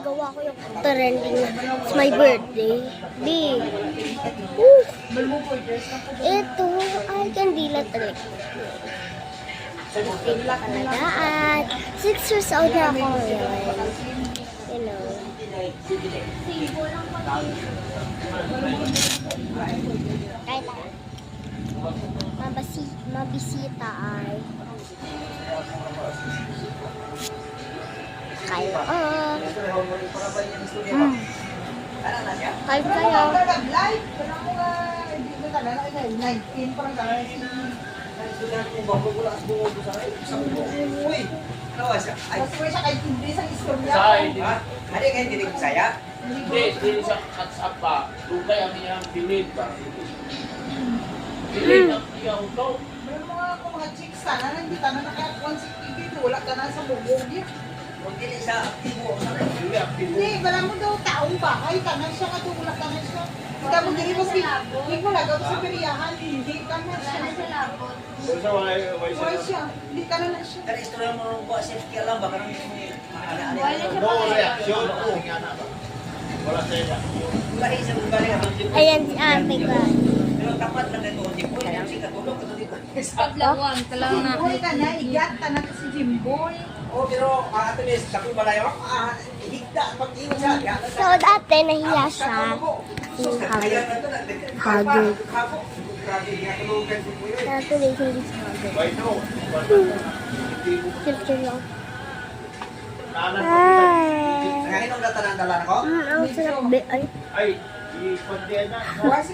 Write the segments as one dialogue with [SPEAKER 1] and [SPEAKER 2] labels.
[SPEAKER 1] gawa ko yung trending na it's my birthday. Ito ay kandila talaga. At 6 years old na ako ngayon. You know. Kahit mabisita ay kayo. Kayo kayo.
[SPEAKER 2] Ada kan jadi saya?
[SPEAKER 3] Hindi siya katsap pa. Lukay ang iyang bilid ba? Bilid ang iyang utaw.
[SPEAKER 4] May mga chicks sana, nandito na naka-1 TV, wala ka na sa bubog yun.
[SPEAKER 2] Kung dili sa aktibo, sa
[SPEAKER 3] Hindi aktibo.
[SPEAKER 4] Hindi, wala mo daw taong bahay, tanan siya, katulak tanan siya. Kita mo dili mo si, hindi mo lagaw sa periyahan, hindi tanan siya.
[SPEAKER 3] Sa
[SPEAKER 4] Why siya? Hindi tanan na siya.
[SPEAKER 2] Dari istorya mo buat safety alam ba karang
[SPEAKER 3] No reaction. Wala sa iya.
[SPEAKER 2] Wala isa mo balik ang tipo.
[SPEAKER 1] Ayan si ate ko.
[SPEAKER 2] Pero tapat lang dito ang tipo, yung si katulog kato dito.
[SPEAKER 5] Paglawan, talang na.
[SPEAKER 4] Jimboy ka na, igat tanan si Jimboy.
[SPEAKER 2] Oh, pero ato ni kapoy balayo, higda pag iwan siya.
[SPEAKER 1] So dati nahiya siya. Hagod. Dati hindi siya hagod.
[SPEAKER 3] Why no?
[SPEAKER 1] Chill lang.
[SPEAKER 3] Nanan
[SPEAKER 1] Ay.
[SPEAKER 2] Nangahinong data ng dalan ko?
[SPEAKER 1] Ang sarap. Ay.
[SPEAKER 3] ay i-condiyan na.
[SPEAKER 4] Was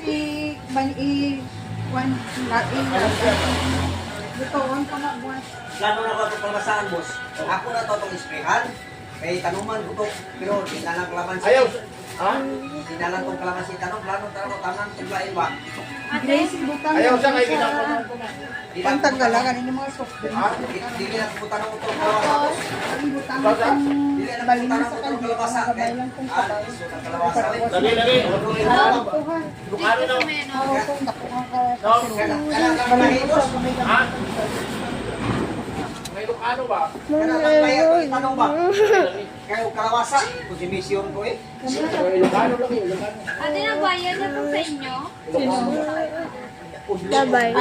[SPEAKER 4] Dito, on pa nga buwas.
[SPEAKER 2] Plano na ko ito palamasaan, boss. Ako na ito itong isprehan. Kay tanuman ko ito, pero dinalang kalamansi.
[SPEAKER 3] Ayaw. Ha?
[SPEAKER 2] Dinalang itong kalamansi. Tanong, plano tayo tanan, tuglain ba?
[SPEAKER 4] Grace, butang
[SPEAKER 3] Ayaw siya kay
[SPEAKER 4] sa-
[SPEAKER 3] ginagawa.
[SPEAKER 4] Pantanggalangan ini mga soft drink.
[SPEAKER 2] Dili na pumunta ng utol.
[SPEAKER 4] Tapos, ang butang itong
[SPEAKER 2] Dili na
[SPEAKER 4] balin
[SPEAKER 2] pumunta ng
[SPEAKER 4] sa
[SPEAKER 2] utol
[SPEAKER 4] kanya,
[SPEAKER 2] kalabasa.
[SPEAKER 4] gabay lang kung patay.
[SPEAKER 2] So, ng kalabasa.
[SPEAKER 3] Lagi, lagi.
[SPEAKER 4] Tuhan,
[SPEAKER 3] Lukano na.
[SPEAKER 4] ako kung nakuha ka.
[SPEAKER 2] Kailangan mahigos.
[SPEAKER 3] Ha? May lukano ba?
[SPEAKER 2] Kailangan mahigos. Tanong ba? Kayo kalabasa. Kung si mission ko eh.
[SPEAKER 3] Lukano lang yun. Lukano.
[SPEAKER 5] Ate, nagbayad na po sa inyo?
[SPEAKER 1] Bye-bye.